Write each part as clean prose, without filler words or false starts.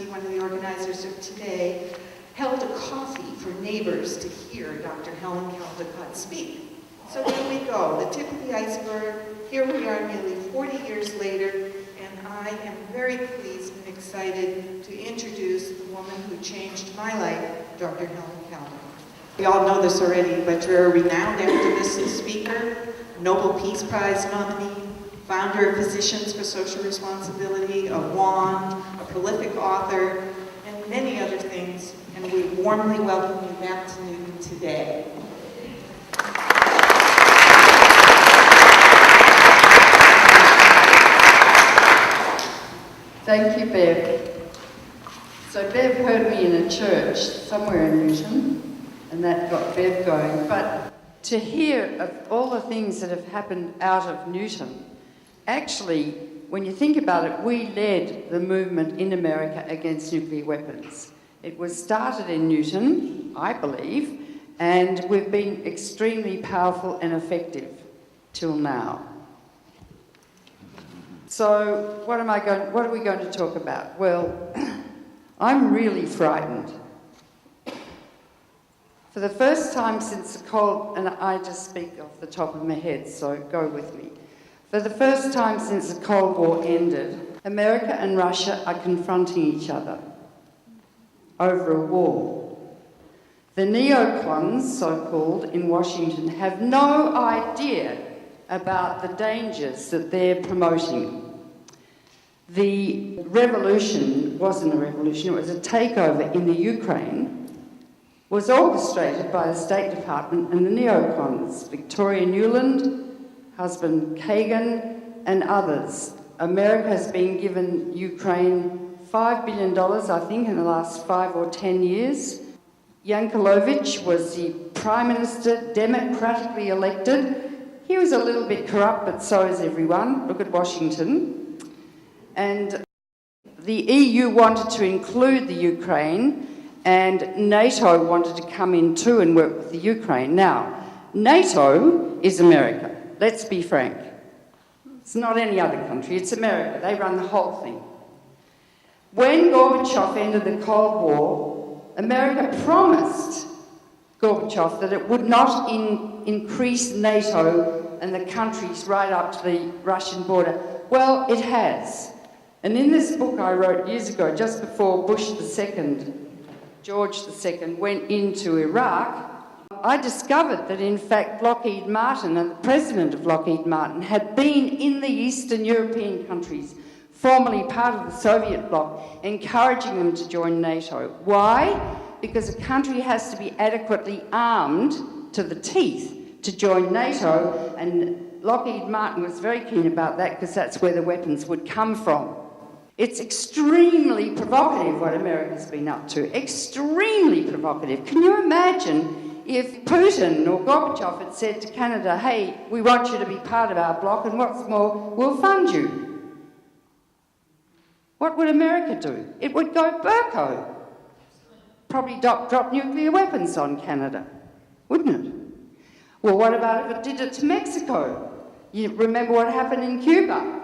one of the organizers of today, held a coffee for neighbors to hear Dr. Helen Caldicott speak. So there we go, the tip of the iceberg. Here we are nearly 40 years later, and I am very pleased and excited to introduce the woman who changed my life, Dr. Helen Caldicott. We all know this already, but you're a renowned activist and speaker, Nobel Peace Prize nominee, founder of Physicians for Social Responsibility, a WAN, a prolific author, and many other things, and we warmly welcome you back to Newton today. Thank you, Bev. So Bev heard me in a church somewhere in Newton, and that got Bev going. But to hear of all the things that have happened out of Newton, actually, when you think about it, we led the movement in America against nuclear weapons. It was started in Newton, I believe, and we've been extremely powerful and effective till now. So what are we going to talk about? Well, I'm really frightened. For the first time since the Cold, and I just speak off the top of my head, so go with me. For the first time since the Cold War ended, America and Russia are confronting each other over a war. The neocons, so-called, in Washington have no idea about the dangers that they're promoting. The revolution wasn't a revolution, it was a takeover in the Ukraine, was orchestrated by the State Department and the neocons, Victoria Nuland, husband Kagan, and others. America has been given Ukraine $5 billion, I think, in the last 5 or 10 years. Yanukovych was the Prime Minister, democratically elected. He was a little bit corrupt, but so is everyone. Look at Washington. And the EU wanted to include the Ukraine, and NATO wanted to come in too and work with the Ukraine. Now, NATO is America. Let's be frank. It's not any other country, it's America. They run the whole thing. When Gorbachev ended the Cold War, America promised Gorbachev that it would not increase NATO and the countries right up to the Russian border. Well, it has. And in this book I wrote years ago, just before Bush II, George II, went into Iraq, I discovered that in fact Lockheed Martin and the president of Lockheed Martin had been in the Eastern European countries, formerly part of the Soviet bloc, encouraging them to join NATO. Why? Because a country has to be adequately armed to the teeth to join NATO, and Lockheed Martin was very keen about that because that's where the weapons would come from. It's extremely provocative what America's been up to. Extremely provocative. Can you imagine if Putin or Gorbachev had said to Canada, hey, we want you to be part of our bloc, and what's more, we'll fund you? What would America do? It would go Burko. Probably drop nuclear weapons on Canada, wouldn't it? Well, what about if it did it to Mexico? You remember what happened in Cuba?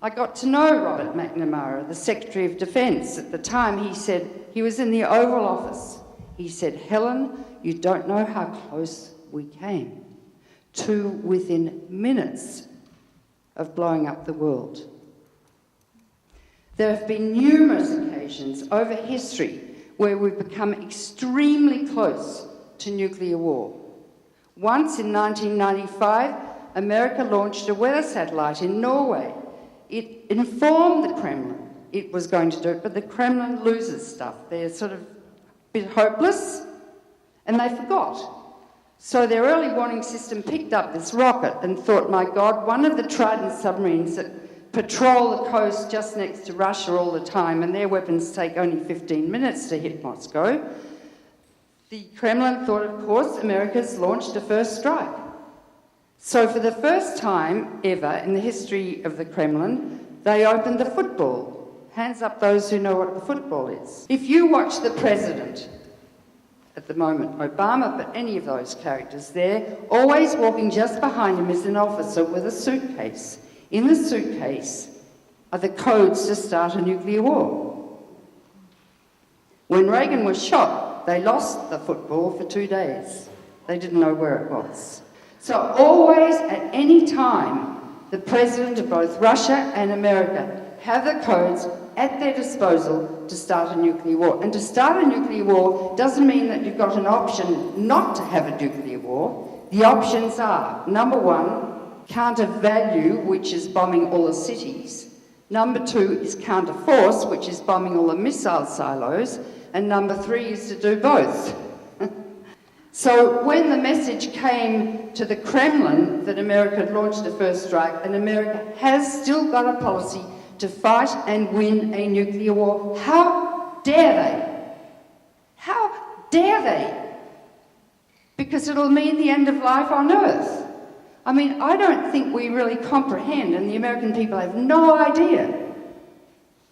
I got to know Robert McNamara, the Secretary of Defence. At the time, he said, he was in the Oval Office. He said, Helen, you don't know how close we came to within minutes of blowing up the world. There have been numerous occasions over history where we've become extremely close to nuclear war. Once in 1995, America launched a weather satellite in Norway. It informed the Kremlin it was going to do it, but the Kremlin loses stuff. They're sort of a bit hopeless, and they forgot. So their early warning system picked up this rocket and thought, my God, one of the Trident submarines that patrol the coast just next to Russia all the time, and their weapons take only 15 minutes to hit Moscow. The Kremlin thought, of course, America's launched a first strike. So for the first time ever in the history of the Kremlin, they opened the football. Hands up those who know what the football is. If you watch the president at the moment, Obama, but any of those characters there, always walking just behind him is an officer with a suitcase. In the suitcase are the codes to start a nuclear war. When Reagan was shot, they lost the football for 2 days. They didn't know where it was. So always, at any time, the president of both Russia and America have the codes at their disposal to start a nuclear war. And to start a nuclear war doesn't mean that you've got an option not to have a nuclear war. The options are, number one, counter value, which is bombing all the cities. Number two is counter force, which is bombing all the missile silos. And number three is to do both. So when the message came to the Kremlin that America had launched a first strike, and America has still got a policy to fight and win a nuclear war, how dare they? How dare they? Because it'll mean the end of life on Earth. I mean, I don't think we really comprehend, and the American people have no idea,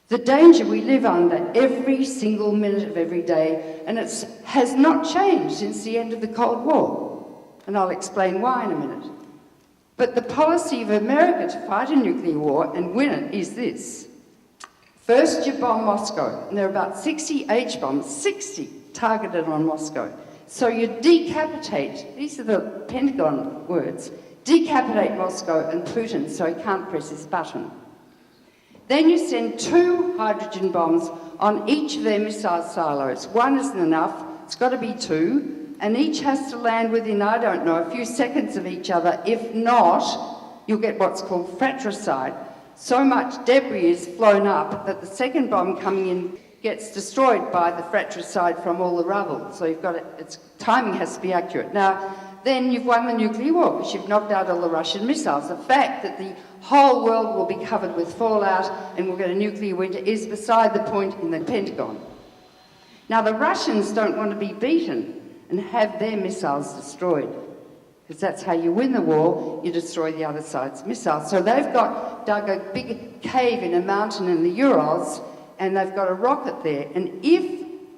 the danger we live under every single minute of every day, and it has not changed since the end of the Cold War. And I'll explain why in a minute. But the policy of America to fight a nuclear war and win it is this. First, you bomb Moscow, and there are about 60 H-bombs, 60 targeted on Moscow. So you decapitate, these are the Pentagon words, decapitate Moscow and Putin so he can't press his button. Then you send 2 hydrogen bombs on each of their missile silos. One isn't enough, it's got to be 2, and each has to land within, I don't know, a few seconds of each other. If not, you'll get what's called fratricide. So much debris is flown up that the second bomb coming in gets destroyed by the fratricide from all the rubble. So you've got its timing has to be accurate. Now, then you've won the nuclear war because you've knocked out all the Russian missiles. The fact that the whole world will be covered with fallout and we'll get a nuclear winter is beside the point in the Pentagon. Now, the Russians don't want to be beaten and have their missiles destroyed, because that's how you win the war, you destroy the other side's missiles. So they've dug a big cave in a mountain in the Urals, and they've got a rocket there. And if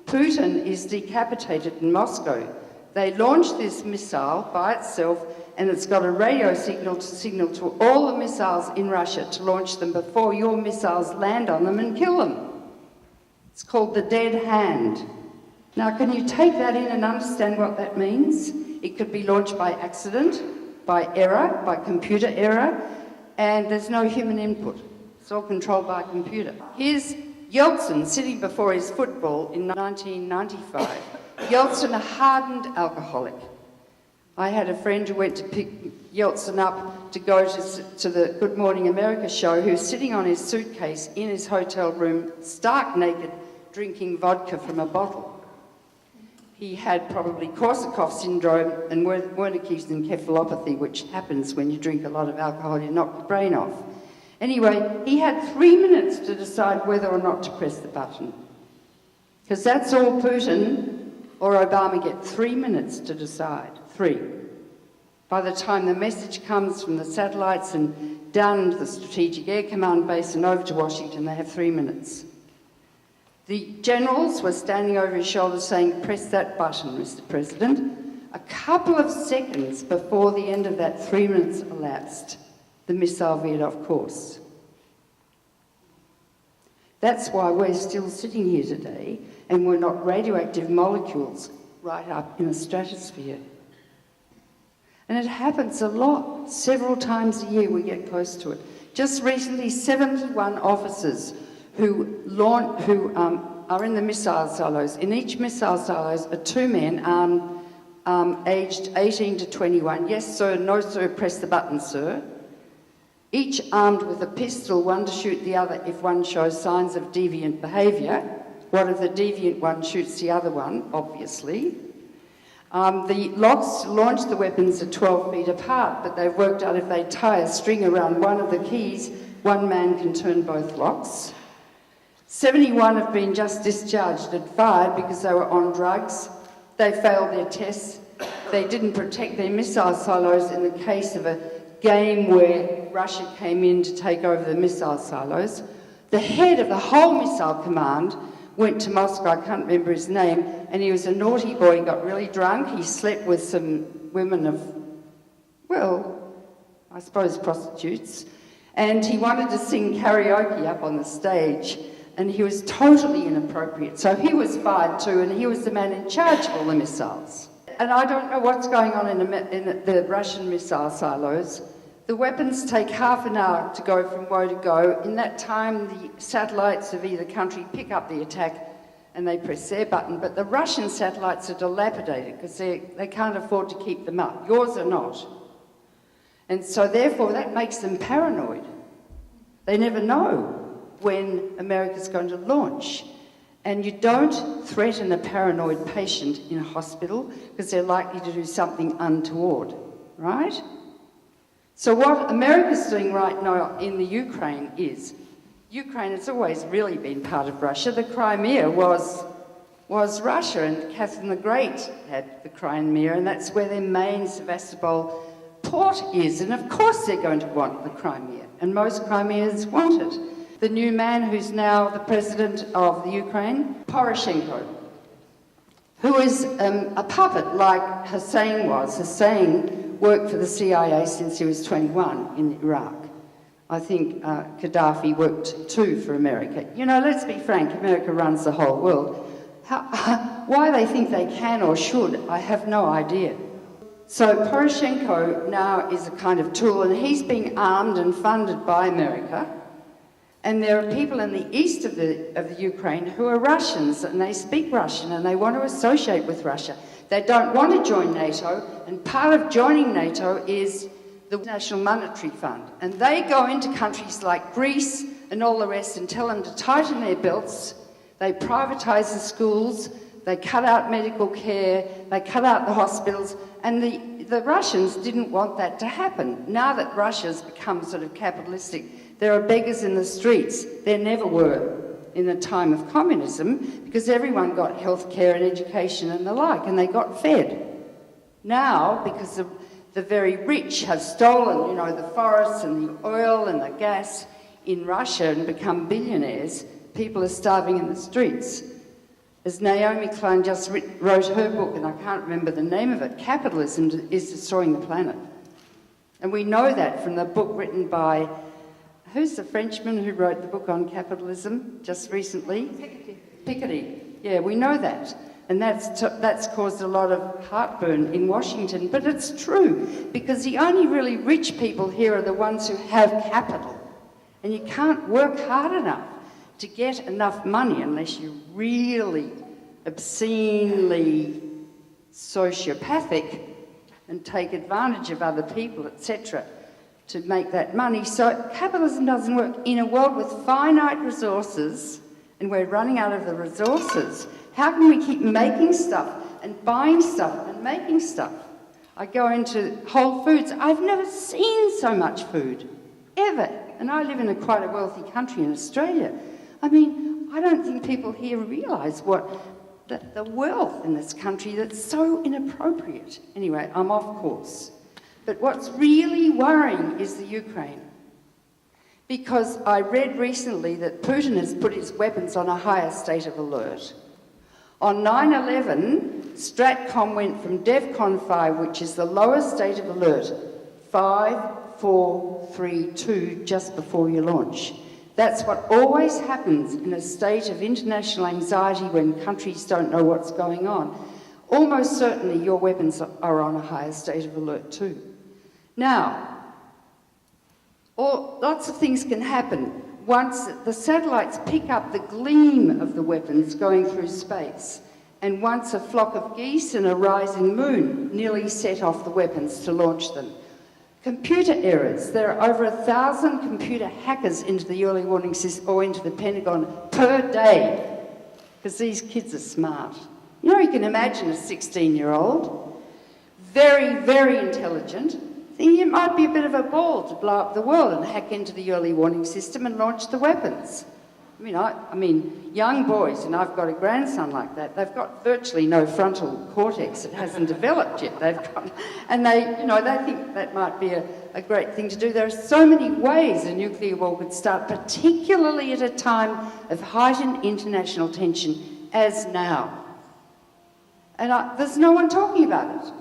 Putin is decapitated in Moscow, they launch this missile by itself, and it's got a radio signal to all the missiles in Russia to launch them before your missiles land on them and kill them. It's called the dead hand. Now, can you take that in and understand what that means? It could be launched by accident, by error, by computer error, and there's no human input. It's all controlled by a computer. Here's Yeltsin sitting before his football in 1995. Yeltsin, a hardened alcoholic. I had a friend who went to pick Yeltsin up to go to the Good Morning America show, who's sitting on his suitcase in his hotel room, stark naked, drinking vodka from a bottle. He had probably Korsakoff syndrome and Wernicke's encephalopathy, which happens when you drink a lot of alcohol, you knock your brain off. Anyway, he had 3 minutes to decide whether or not to press the button. Because that's all Putin or Obama get, 3 minutes to decide. 3. By the time the message comes from the satellites and down into the Strategic Air Command Base and over to Washington, they have 3 minutes. The generals were standing over his shoulder saying, "Press that button, Mr. President." A couple of seconds before the end of that 3 minutes elapsed, the missile veered off course. That's why we're still sitting here today and we're not radioactive molecules right up in the stratosphere. And it happens a lot. Several times a year we get close to it. Just recently, 71 officers who are in the missile silos. In each missile silos are 2 men aged 18 to 21. Yes, sir, no, sir, press the button, sir. Each armed with a pistol, one to shoot the other if one shows signs of deviant behaviour. What if the deviant one shoots the other one? Obviously. The locks to launch the weapons are 12 feet apart, but they've worked out if they tie a string around one of the keys, one man can turn both locks. 71 have been just discharged and fired because they were on drugs. They failed their tests. They didn't protect their missile silos in the case of a game where Russia came in to take over the missile silos. The head of the whole missile command went to Moscow, I can't remember his name, and he was a naughty boy. He got really drunk. He slept with some women of, well, I suppose prostitutes. And he wanted to sing karaoke up on the stage. and he was totally inappropriate. So he was fired too, and he was the man in charge of all the missiles. And I don't know what's going on in the Russian missile silos. The weapons take half an hour to go from woe to go. In that time, the satellites of either country pick up the attack and they press their button, but the Russian satellites are dilapidated because they can't afford to keep them up. Yours are not. And so therefore that makes them paranoid. They never know when America's going to launch. And you don't threaten a paranoid patient in a hospital because they're likely to do something untoward, right? So what America's doing right now in the Ukraine has always really been part of Russia. The Crimea was Russia, and Catherine the Great had the Crimea, and that's where their main Sevastopol port is. And of course they're going to want the Crimea, and most Crimeans want it. The new man who's now the president of the Ukraine, Poroshenko, who is a puppet like Hussein was. Hussein worked for the CIA since he was 21 in Iraq. I think Gaddafi worked too for America. You know, let's be frank, America runs the whole world. Why they think they can or should, I have no idea. So Poroshenko now is a kind of tool, and he's being armed and funded by America. And there are people in the east of the Ukraine who are Russians, and they speak Russian, and they want to associate with Russia. They don't want to join NATO, and part of joining NATO is the National Monetary Fund. And they go into countries like Greece and all the rest and tell them to tighten their belts. They privatise the schools, they cut out medical care, they cut out the hospitals, and the Russians didn't want that to happen. Now that Russia's become sort of capitalistic, there are beggars in the streets. There never were in the time of communism, because everyone got health care and education and the like, and they got fed. Now, because the very rich have stolen, you know, the forests and the oil and the gas in Russia and become billionaires, people are starving in the streets. As Naomi Klein just wrote her book, and I can't remember the name of it, Capitalism is Destroying the Planet. And we know that from the book written by, who's the Frenchman who wrote the book on capitalism just recently? Piketty. Yeah, we know that. And that's caused a lot of heartburn in Washington. But it's true, because the only really rich people here are the ones who have capital. And you can't work hard enough to get enough money unless you're really obscenely sociopathic and take advantage of other people, etc., to make that money. So capitalism doesn't work in a world with finite resources, and we're running out of the resources. How can we keep making stuff and buying stuff and making stuff? I go into Whole Foods. I've never seen so much food, ever. And I live in quite a wealthy country in Australia. I mean, I don't think people here realise the wealth in this country that's so inappropriate. Anyway, I'm off course. But what's really worrying is the Ukraine. Because I read recently that Putin has put his weapons on a higher state of alert. On 9/11, Stratcom went from DEFCON 5, which is the lowest state of alert, 5, 4, 3, 2, just before you launch. That's what always happens in a state of international anxiety when countries don't know what's going on. Almost certainly your weapons are on a higher state of alert too. Now, lots of things can happen. Once the satellites pick up the gleam of the weapons going through space, and once a flock of geese and a rising moon nearly set off the weapons to launch them. Computer errors. There are over 1,000 computer hackers into the early warning system or into the Pentagon per day, because these kids are smart. You know, you can imagine a 16-year-old, very, very intelligent, thinking it might be a bit of a ball to blow up the world and hack into the early warning system and launch the weapons. I mean, young boys, and I've got a grandson like that, they've got virtually no frontal cortex. It hasn't developed yet. They think that might be a great thing to do. There are so many ways a nuclear war could start, particularly at a time of heightened international tension, as now. And there's no one talking about it.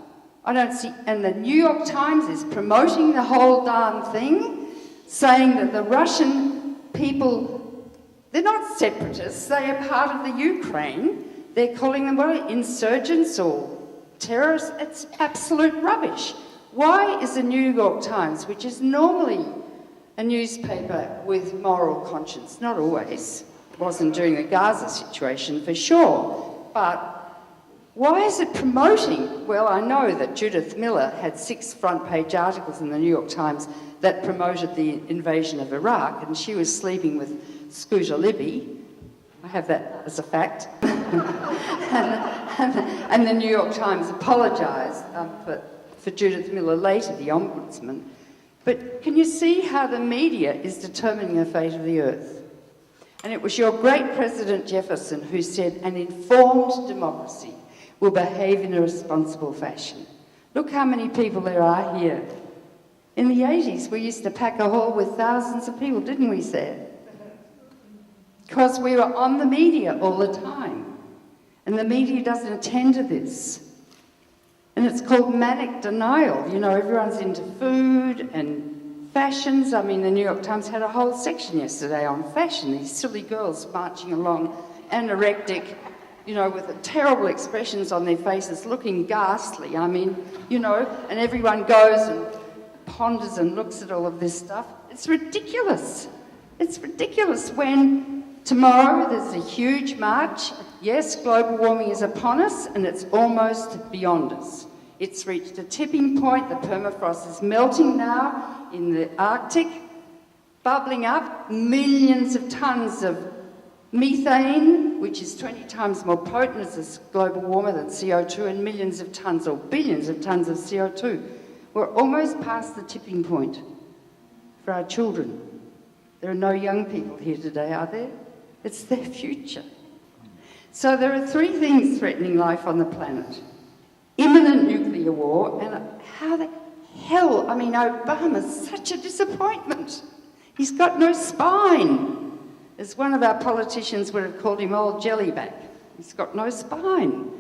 I don't see, and the New York Times is promoting the whole darn thing, saying that the Russian people, They're not separatists, they are part of the Ukraine. They're calling them, what, insurgents or terrorists? It's absolute rubbish. Why is the New York Times, which is normally a newspaper with moral conscience, not always, it wasn't during the Gaza situation for sure, but why is it promoting? Well, I know that Judith Miller had 6 front-page articles in the New York Times that promoted the invasion of Iraq, and she was sleeping with Scooter Libby. I have that as a fact. and the New York Times apologised for Judith Miller later, the ombudsman. But can you see how the media is determining the fate of the earth? And it was your great President Jefferson who said, an informed democracy will behave in a responsible fashion. Look how many people there are here. In the 80s, we used to pack a hall with thousands of people, didn't we, Sam? Because we were on the media all the time. And the media doesn't attend to this. And it's called Manic Denial. You know, everyone's into food and fashions. I mean, the New York Times had a whole section yesterday on fashion. These silly girls marching along, anorectic, you know, with terrible expressions on their faces, looking ghastly. I mean, you know, and everyone goes and ponders and looks at all of this stuff. It's ridiculous. It's ridiculous when tomorrow there's a huge march. Yes, global warming is upon us and it's almost beyond us. It's reached a tipping point. The permafrost is melting now in the Arctic, bubbling up. Millions of tons of methane, which is 20 times more potent as a global warmer than CO2, and millions of tons or billions of tons of CO2. We're almost past the tipping point for our children. There are no young people here today, are there? It's their future. So there are 3 things threatening life on the planet. Imminent nuclear war, and how the hell, I mean, Obama's such a disappointment. He's got no spine. As one of our politicians would have called him old jellyback. He's got no spine.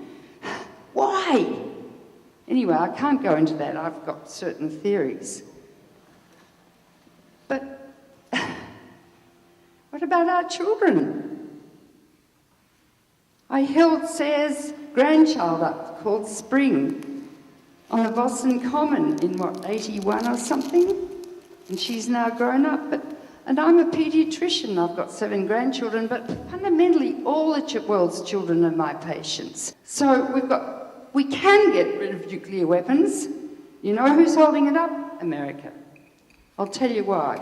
Why? Anyway, I can't go into that. I've got certain theories. But what about our children? I held Sarah's grandchild up, called Spring, on the Boston Common in, 81 or something? And she's now grown up, and I'm a paediatrician. I've got 7 grandchildren, but fundamentally all the world's children are my patients. So we can get rid of nuclear weapons. You know who's holding it up? America. I'll tell you why.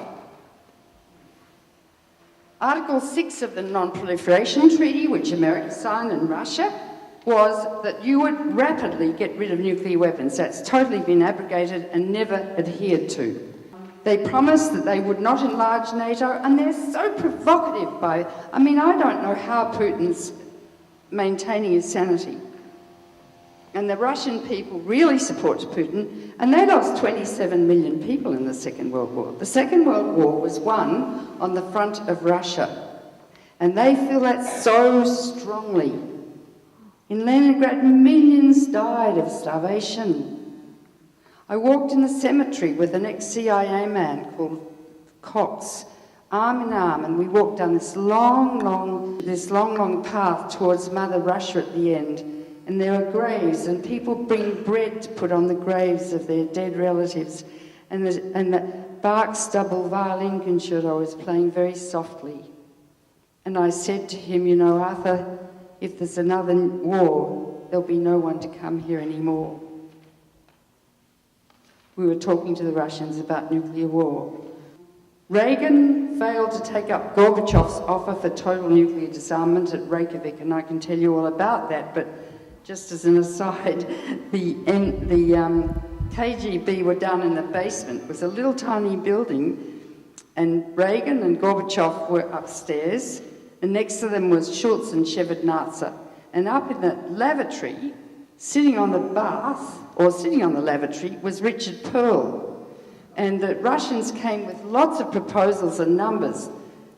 Article 6 of the Non-Proliferation Treaty, which America signed and Russia, was that you would rapidly get rid of nuclear weapons. That's totally been abrogated and never adhered to. They promised that they would not enlarge NATO, and they're so provocative I don't know how Putin's maintaining his sanity. And the Russian people really support Putin, and they lost 27 million people in the Second World War. The Second World War was won on the front of Russia, and they feel that so strongly. In Leningrad, millions died of starvation. I walked in the cemetery with an ex-CIA man called Cox, arm in arm, and we walked down this long path towards Mother Russia at the end. And there are graves, and people bring bread to put on the graves of their dead relatives. And the bark stubble violin concerto was playing very softly. And I said to him, you know, Arthur, if there's another war, there'll be no one to come here anymore. We were talking to the Russians about nuclear war. Reagan failed to take up Gorbachev's offer for total nuclear disarmament at Reykjavik, and I can tell you all about that, but just as an aside, the KGB were down in the basement. It was a little tiny building, and Reagan and Gorbachev were upstairs, and next to them was Schultz and Shevardnadze. And up in the lavatory, sitting on the lavatory, was Richard Pearl. And the Russians came with lots of proposals and numbers.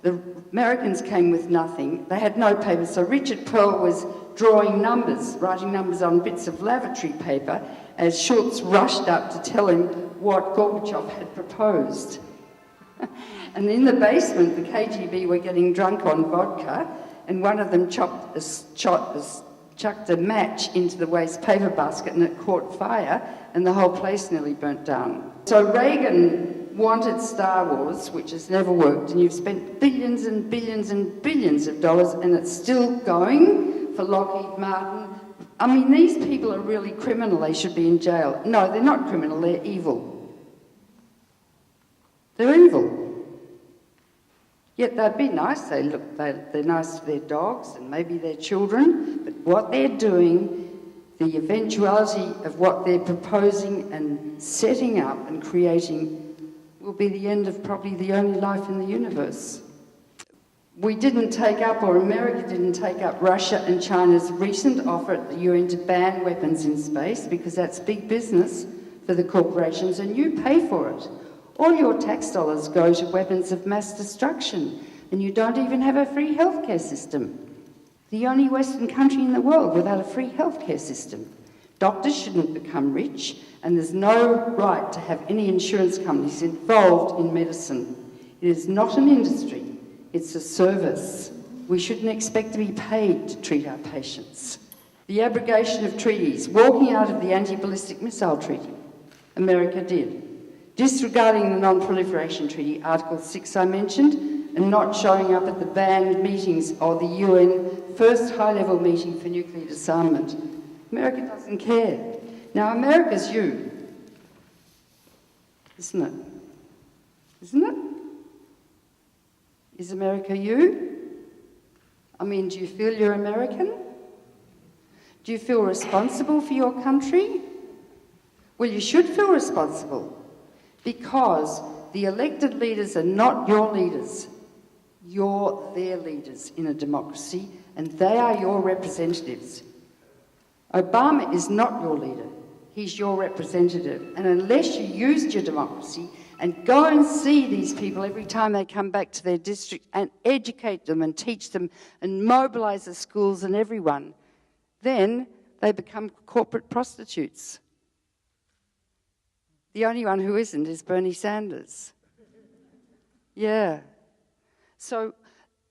The Americans came with nothing. They had no paper, so Richard Pearl was drawing numbers, writing numbers on bits of lavatory paper, as Schultz rushed up to tell him what Gorbachev had proposed. And in the basement, the KGB were getting drunk on vodka, and one of them chucked a match into the waste paper basket, and it caught fire, and the whole place nearly burnt down. So Reagan wanted Star Wars, which has never worked, and you've spent billions and billions and billions of dollars, and it's still going for Lockheed Martin. I mean, these people are really criminal. They should be in jail. No, they're not criminal. They're evil. They're evil. Yet they'd be nice. They're nice to their dogs and maybe their children. But what they're doing, the eventuality of what they're proposing and setting up and creating will be the end of probably the only life in the universe. We didn't take up, or America didn't take up, Russia and China's recent offer at the UN to ban weapons in space, because that's big business for the corporations and you pay for it. All your tax dollars go to weapons of mass destruction, and you don't even have a free healthcare system. The only Western country in the world without a free healthcare system. Doctors shouldn't become rich, and there's no right to have any insurance companies involved in medicine. It is not an industry, it's a service. We shouldn't expect to be paid to treat our patients. The abrogation of treaties, walking out of the anti-ballistic missile treaty, America did. Disregarding the Non-Proliferation Treaty, Article 6 I mentioned, and not showing up at the banned meetings or the UN first high-level meeting for nuclear disarmament. America doesn't care. Now, America's you, isn't it? Isn't it? Is America you? I mean, do you feel you're American? Do you feel responsible for your country? Well, you should feel responsible, because the elected leaders are not your leaders. You're their leaders in a democracy, and they are your representatives. Obama is not your leader. He's your representative. And unless you used your democracy and go and see these people every time they come back to their district and educate them and teach them and mobilise the schools and everyone, then they become corporate prostitutes. The only one who isn't is Bernie Sanders. Yeah. So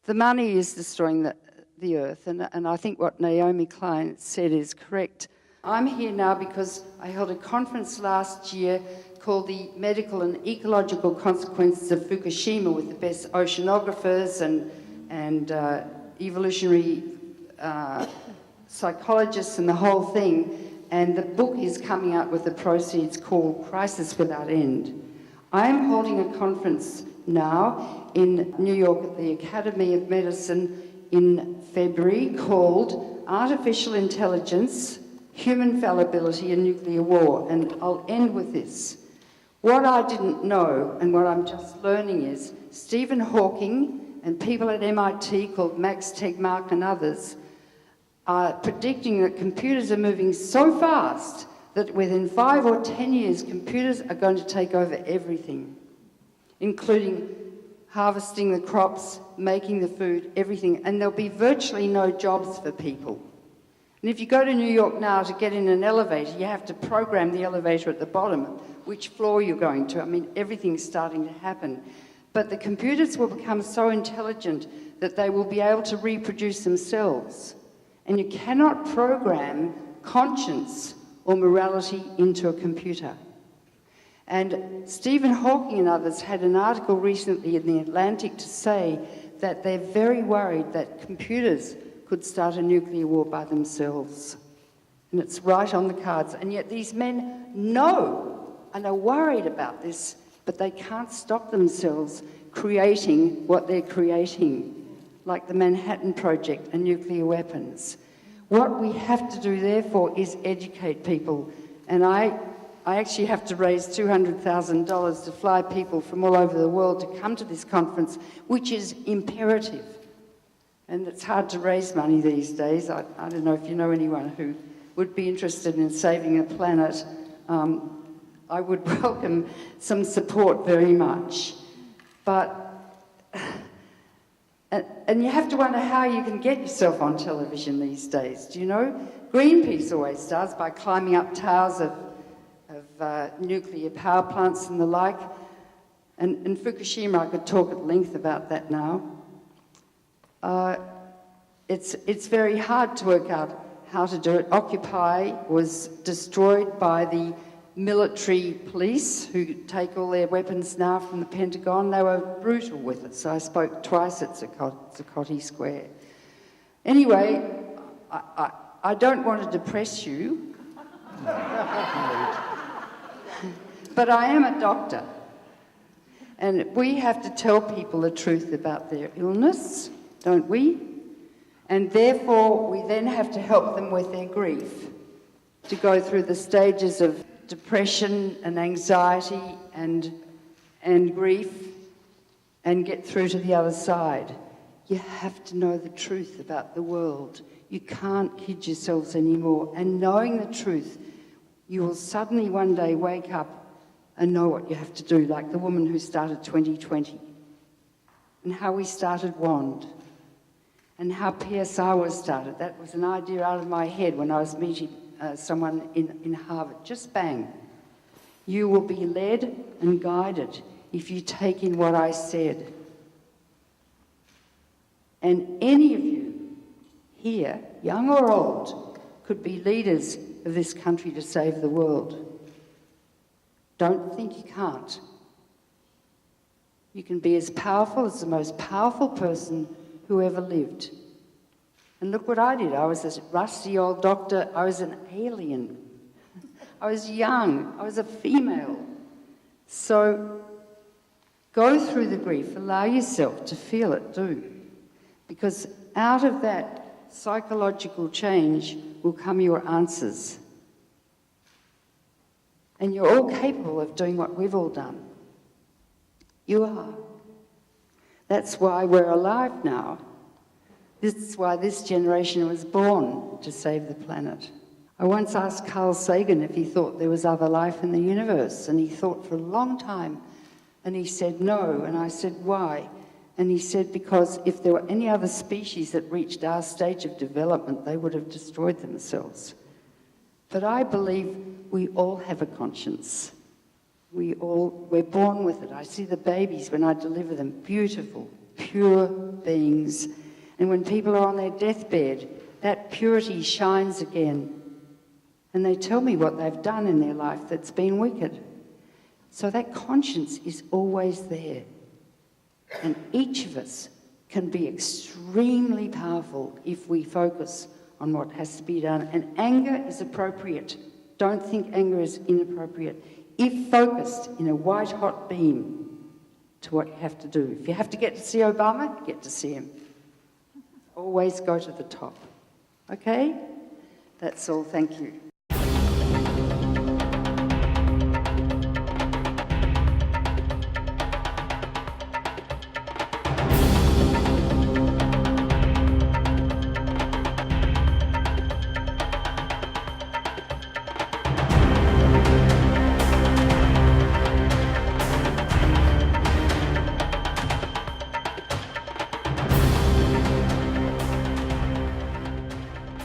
the money is destroying the earth, and I think what Naomi Klein said is correct. I'm here now because I held a conference last year called the Medical and Ecological Consequences of Fukushima with the best oceanographers and evolutionary psychologists and the whole thing. And the book is coming out with the proceeds called Crisis Without End. I am holding a conference now in New York at the Academy of Medicine in February called Artificial Intelligence, Human Fallibility and Nuclear War. And I'll end with this. What I didn't know and what I'm just learning is Stephen Hawking and people at MIT called Max Tegmark and others are predicting that computers are moving so fast that within 5 or 10 years, computers are going to take over everything, including harvesting the crops, making the food, everything, and there'll be virtually no jobs for people. And if you go to New York now to get in an elevator, you have to program the elevator at the bottom, which floor you're going to. I mean, everything's starting to happen. But the computers will become so intelligent that they will be able to reproduce themselves. And you cannot program conscience or morality into a computer. And Stephen Hawking and others had an article recently in The Atlantic to say that they're very worried that computers could start a nuclear war by themselves. And it's right on the cards. And yet these men know and are worried about this, but they can't stop themselves creating what they're creating, like the Manhattan Project and nuclear weapons. What we have to do, therefore, is educate people. And I actually have to raise $200,000 to fly people from all over the world to come to this conference, which is imperative. And it's hard to raise money these days. I don't know if you know anyone who would be interested in saving the planet. I would welcome some support very much. But, and you have to wonder how you can get yourself on television these days. Do you know? Greenpeace always does, by climbing up towers of nuclear power plants and the like. And Fukushima, I could talk at length about that now. It's very hard to work out how to do it. Occupy was destroyed by the military police who take all their weapons now from the Pentagon. They were brutal with it, so I spoke twice at Zuccotti Square. Anyway, I don't want to depress you, but I am a doctor, and we have to tell people the truth about their illness, don't we? And therefore, we then have to help them with their grief, to go through the stages of depression and anxiety and grief and get through to the other side. You have to know the truth about the world. You can't kid yourselves anymore. And knowing the truth, you will suddenly one day wake up and know what you have to do, like the woman who started 2020, and how we started WAND, and how PSR was started. That was an idea out of my head when I was meeting someone in Harvard. Just bang. You will be led and guided if you take in what I said. And any of you here, young or old, could be leaders of this country to save the world. Don't think you can't. You can be as powerful as the most powerful person who ever lived. And look what I did. I was this rusty old doctor. I was an alien. I was young. I was a female. So go through the grief. Allow yourself to feel it, do. Because out of that psychological change will come your answers. And you're all capable of doing what we've all done. You are. That's why we're alive now. This is why this generation was born, to save the planet. I once asked Carl Sagan if he thought there was other life in the universe, and he thought for a long time, and he said no, and I said why? And he said because if there were any other species that reached our stage of development, they would have destroyed themselves. But I believe we all have a conscience. We're born with it. I see the babies when I deliver them, beautiful, pure beings. And when people are on their deathbed, that purity shines again. And they tell me what they've done in their life that's been wicked. So that conscience is always there. And each of us can be extremely powerful if we focus on what has to be done. And anger is appropriate. Don't think anger is inappropriate. If focused in a white-hot beam to what you have to do. If you have to get to see Obama, get to see him. Always go to the top. Okay? That's all. Thank you.